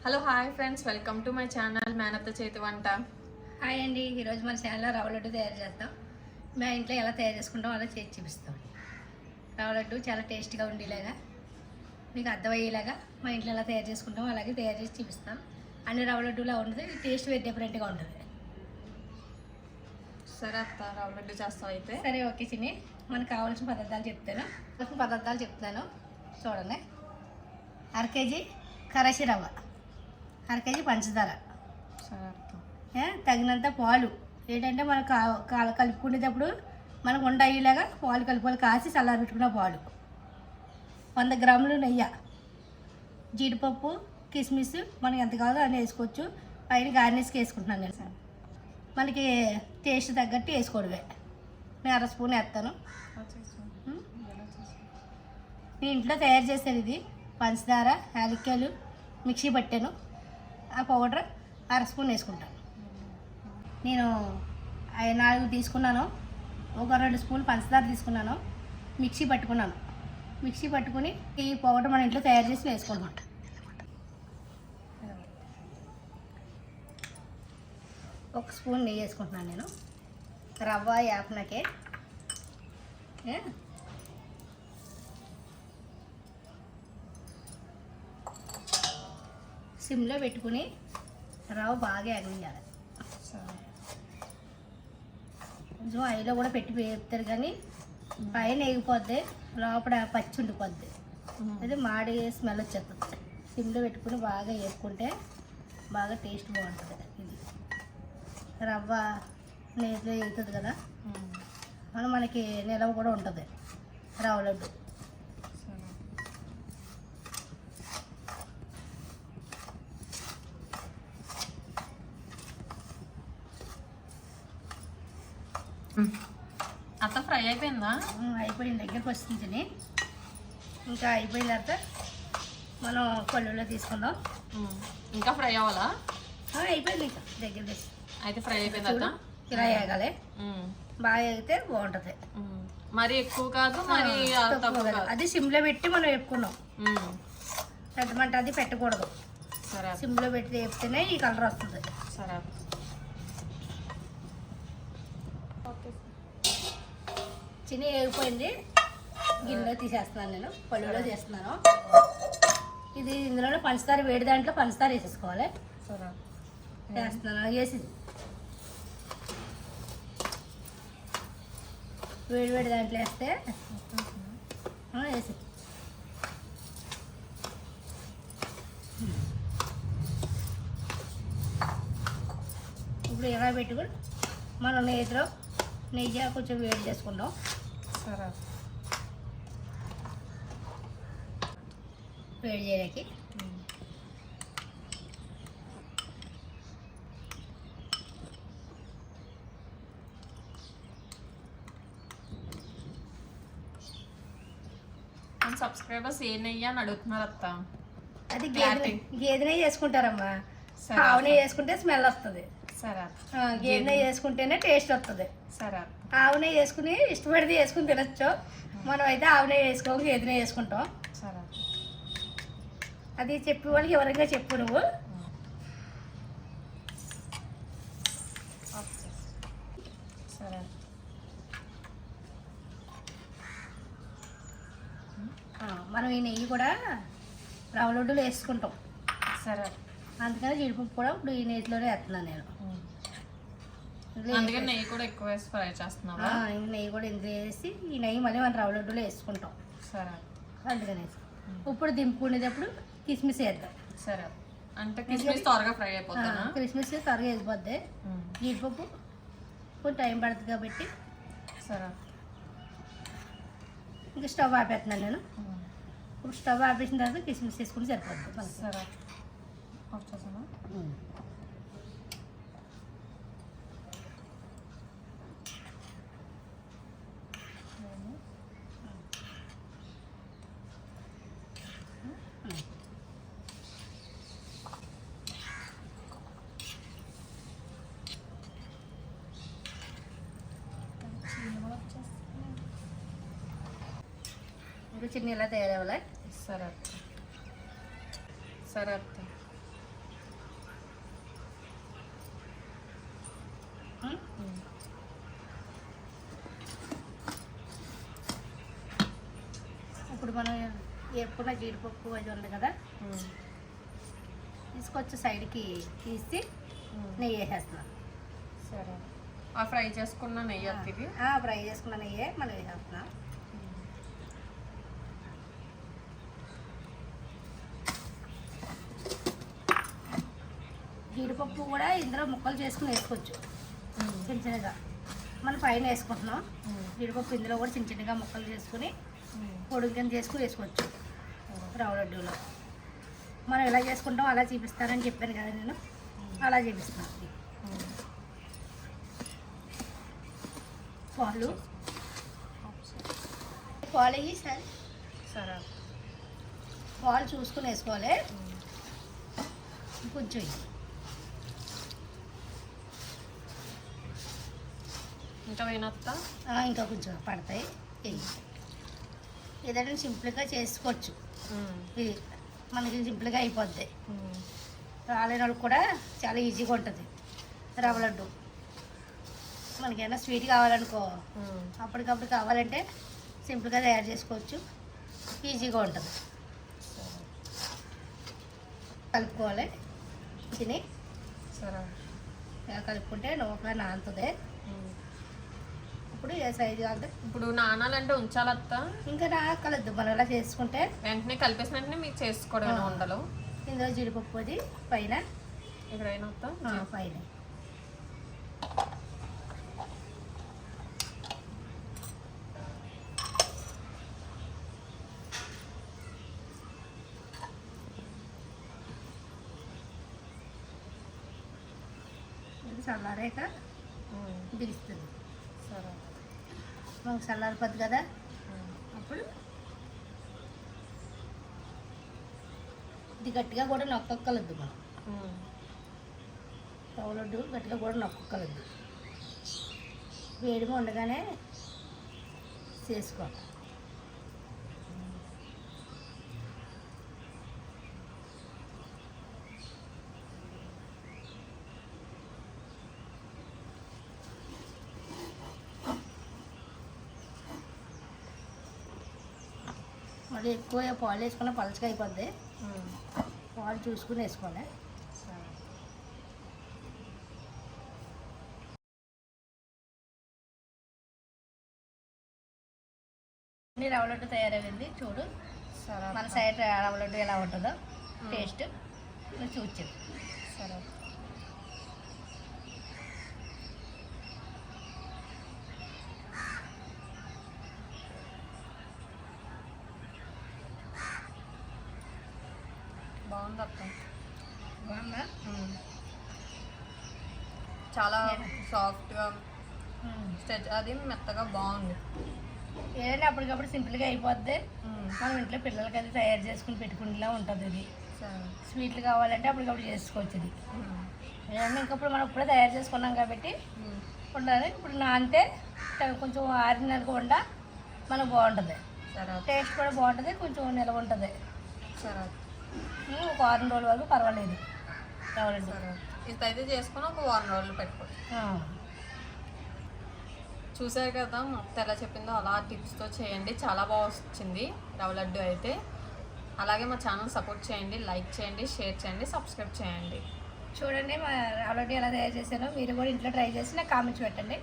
Hello hi friends, welcome to my channel మేనత్త చేతి వంట. హాయ్ అండి. ఈరోజు మన ఛానల్లో రవ్వ లడ్డు తయారు చేస్తాం. మా ఇంట్లో ఎలా తయారు చేసుకుంటాం అలా చేసి చూపిస్తాం. రవ్వ లడ్డు చాలా టేస్ట్గా ఉండేలాగా, మీకు అర్థమయ్యేలాగా మా ఇంట్లో ఎలా తయారు చేసుకుంటాం అలాగే తయారు చేసి చూపిస్తాం. అన్ని రవ్వ లడ్డులా ఉంటుంది, టేస్ట్ వేరే డిఫరెంట్గా ఉంటుంది. సరే అత్త, రవ్వ లడ్డు చేస్తాం అయితే. సరే ఓకే చిన్ని, మనకు కావాల్సిన పదార్థాలు చెప్తాను. చూడండి, 1/2 కేజీ కరాచి రవ్వ, 1/2 కేజీ పంచదార, సరే అత్త, తగినంత పాలు. ఏంటంటే మనం కలుపుకునేటప్పుడు మనకు ఉండ అయ్యేలాగా పాలు కలుపుకొని కాసి చల్లారబెట్టుకున్న పాలు, 100 గ్రాములు నెయ్యి, జీడిపప్పు, కిస్మిస్ మనకి ఎంత కావాలో అన్నీ వేసుకోవచ్చు. పైన గార్నిష్కి వేసుకుంటున్నాను నేను. మనకి టేస్ట్ తగ్గట్టు వేసుకోవడమే. నేను 1/2 స్పూన్ వేస్తాను. నేను ఇంట్లో తయారు చేశాను. ఇది పంచదార, యాలక్కాయలు మిక్సీ పట్టాను. ఆ పౌడర్ 1/2 స్పూన్ వేసుకుంటాను. నేను 4 తీసుకున్నాను. ఒక 2 స్పూన్ పంచదార తీసుకున్నాను. మిక్సీ పట్టుకున్నాను. మిక్సీ పట్టుకుని ఈ పౌడర్ మన ఇంట్లో తయారు చేసి వేసుకుంటాం. 1 స్పూన్ నెయ్యి వేసుకుంటున్నాను నేను. రవ్వ యాప్నకే సిమ్లో పెట్టుకుని రవ్వ బాగా ఎగనియాలి. కొంచెం ఐలో కూడా పెట్టి వేపుతారు, కానీ పైన ఎగిపోద్ది, లోపల పచ్చి ఉండిపోద్ది. అది మాడి స్మెల్ వచ్చేస్తుంది. సిమ్లో పెట్టుకుని బాగా వేపుకుంటే బాగా టేస్ట్ బాగుంటుంది. ఇది రవ్వ నేతిలో వేగుతుంది కదా, మనకి నిలవ కూడా ఉంటుంది రవ్వ లడ్డు. అత్త ఫ్రై అయిపోయిందా? అయిపోయింది, దగ్గరకు వస్తుంది. ఇంకా అయిపోయిన తర్వాత మనం పళ్ళులో తీసుకుందాం. ఇంకా ఫ్రై అవ్వాలా? అయిపోయింది, ఇంకా దగ్గర తెచ్చి అయితే ఫ్రై అయిపోయింది అత్త. ఇలా వేగాలి, బాగా వేగితే బాగుంటుంది. మరి ఎక్కువ కాదు, మరి తక్కువ కాదు. అది సిమ్లో పెట్టి మనం వేపుకున్నాం. పెద్ద మంట అది పెట్టకూడదు. సరే, సిమ్లో పెట్టి వేపితేనే ఈ కలర్ వస్తుంది. సరే, చిన్న వేగిపోయింది. గిన్నెలో తీసేస్తున్నాను, నేను పళ్ళులో చేస్తున్నాను. ఇది ఇందులోనే పంచదార, వేడి దాంట్లో పంచదార వేసేసుకోవాలి. సరే, వేస్తున్నాను. వేసింది వేడి దాంట్లో వేస్తే వేసి ఇప్పుడు ఇలా పెట్టుకుని మనం నెయ్యి కొంచెం వేడి చేసుకుందాం. సరే, వేడి చేయడానికి సబ్స్క్రైబర్స్ ఏ నెయ్యి అని అడుగుతున్నారు అత్త. అది గేదె నెయ్యి చేసుకుంటారమ్మా. ఆవు నెయ్యి వేసుకుంటే స్మెల్ వస్తుంది. సరే, గేదె నెయ్యి వేసుకుంటేనే టేస్ట్ వస్తుంది. సరే, ఆవు నెయ్యి వేసుకుని ఇష్టపడితే వేసుకుని తినచ్చు. మనం అయితే ఆవు నెయ్యి వేసుకోవాలి, గేదె నెయ్యి వేసుకుంటాం. సరే, అది చెప్పే వాళ్ళకి ఎవరైనా చెప్పు నువ్వు. సరే, మనం ఈ నెయ్యి కూడా రవ్వ లడ్డూలు వేసుకుంటాం. సరే, అందుకని జీడిపప్పు కూడా ఇప్పుడు ఈ నెయ్యిలోనే వేస్తున్నాను నేను. అందుకని నెయ్యి కూడా ఎక్కువ వేసి ఫ్రై చేస్తున్నావా? ఈ నెయ్యి కూడా ఇందులో వేసి ఈ నెయ్యి మళ్ళీ మనం రవ్వ లడ్డూలో వేసుకుంటాం. సరే, అందుకని ఇప్పుడు దింపుకునేటప్పుడు కిస్మిస్ వేద్దాం. సరే, అంటే కిస్మిస్ త్వరగా ఫ్రై అయిపోతానా? కిస్మిస్ త్వరగా వేసిపోద్ది. జీడిపప్పు కొంచెం టైం పడుతుంది కాబట్టి. సరే, ఇంకా స్టవ్ ఆపేస్తున్నాను నేను. ఇప్పుడు స్టవ్ ఆపేసిన తర్వాత కిస్మిస్ వేసుకుంటే సరిపోద్ది. సరే, వచ్చేసాను. ఇంకా చిన్న ఇలా తయారవ్వాలి. సరే, సరే అత్త. ఇప్పుడు మనం ఎప్పుడున్న జీడిపప్పు అది ఉంది కదా, తీసుకొచ్చి సైడ్కి తీసి నెయ్యి వేసేస్తున్నాను. సరే, ఆ ఫ్రై చేసుకున్న నెయ్యి ఇది ఫ్రై చేసుకున్న నెయ్యి మనం వేసేస్తున్నాం. జీడిపప్పు కూడా ఇందులో ముక్కలు చేసుకుని వేసుకోవచ్చు చిన్న చిన్నగా. మనం పైన వేసుకుంటున్నాం జీడిపప్పు, ఇందులో కూడా చిన్న చిన్నగా ముక్కలు చేసుకుని పొడుగు కింద చేసుకుని వేసుకోవచ్చు. రవ్వ లడ్డూలో మనం ఎలా చేసుకుంటాం అలా చూపిస్తానని చెప్పాను కదా నేను, అలా చూపిస్తున్నాను. పాలు అయ్యి సరే, సరే పాలు చూసుకుని వేసుకోవాలి. కొంచెం ఇంకా వేయనత్తా, ఇంకా కొంచెం పడతాయి. ఏదైనా సింపుల్గా చేసుకోవచ్చు, ఇది మనకి సింపుల్గా అయిపోద్ది. రాలేని వాళ్ళకి కూడా చాలా ఈజీగా ఉంటుంది రవ్వ లడ్డు. మనకేమైనా స్వీట్ కావాలనుకో, అప్పటికప్పుడు కావాలంటే సింపుల్గా తయారు చేసుకోవచ్చు, ఈజీగా ఉంటుంది. కలుపుకోవాలి తిని, సరే కలుపుకుంటే నోట్లా నానుతుంది. ఇప్పుడు ఏ సైజు కావాలి, ఇప్పుడు నానాలంటే ఉంచాలత్తా, ఇంకా కలద్దు. మనం ఇలా చేసుకుంటే వెంటనే కలిపేసిన వెంటనే మీకు చేసుకోవడం ఉండలు. ఇందులో జీడిపప్పు అది పైన, ఇక్కడ అయినత్తా పైన చల్లారాక దిగుస్తుంది. సరే, మనకు చల్లారిపోద్ది కదా, అప్పుడు ఇది గట్టిగా కూడా నొక్కగలద్దు. మనం రవ్వ లడ్డు గట్టిగా కూడా నొక్కగలద్దు. వేడిగా ఉండగానే చేసుకోవాలి. మరి ఎక్కువ పాలు వేసుకున్న పలచగా అయిపోద్ది. పాలు చూసుకుని వేసుకోవాలి. రవ్వ లడ్డు తయారైంది చూడు. మన సైడ్ రవ్వ లడ్డు ఎలా ఉంటుందో టేస్ట్ నువ్వు చూపించు. సరే, బాగుంది అత్త, బాగుందా? చాలా సాఫ్ట్గా అది మెత్తగా బాగుంది. ఏదైనా అప్పటికప్పుడు సింపుల్గా అయిపోద్ది. మనం ఇంట్లో పిల్లలకి అది తయారు చేసుకుని పెట్టుకునేలా ఉంటుంది. ఇది స్వీట్లు కావాలంటే అప్పటికప్పుడు చేసుకోవచ్చు. ఇది ఏదైనా ఇంకప్పుడు మనం ఇప్పుడే తయారు చేసుకున్నాం కాబట్టి ఉండాలి. ఇప్పుడు నానితే కొంచెం ఆరినకుండా మనకు బాగుంటుంది. టేస్ట్ కూడా బాగుంటుంది, కొంచెం నిల్వ ఉంటుంది. సరే, ఒక 6 రోజుల వరకు పర్వాలేదు. కావాలండి ఇదైతే చేసుకుని ఒక 1 రోజులు పెట్టుకోవచ్చు. చూసారు కదా మొత్తం ఎలా చెప్పిందో అలా టిప్స్తో చేయండి. చాలా బాగా వచ్చింది రవ్వ లడ్డు అయితే. అలాగే మా ఛానల్ సపోర్ట్ చేయండి, లైక్ చేయండి, షేర్ చేయండి, సబ్స్క్రైబ్ చేయండి. చూడండి మా రవ్వ లడ్డు ఎలా తయారు చేశానో మీరు కూడా ఇంట్లో ట్రై చేసి నాకు కామెంట్స్ పెట్టండి.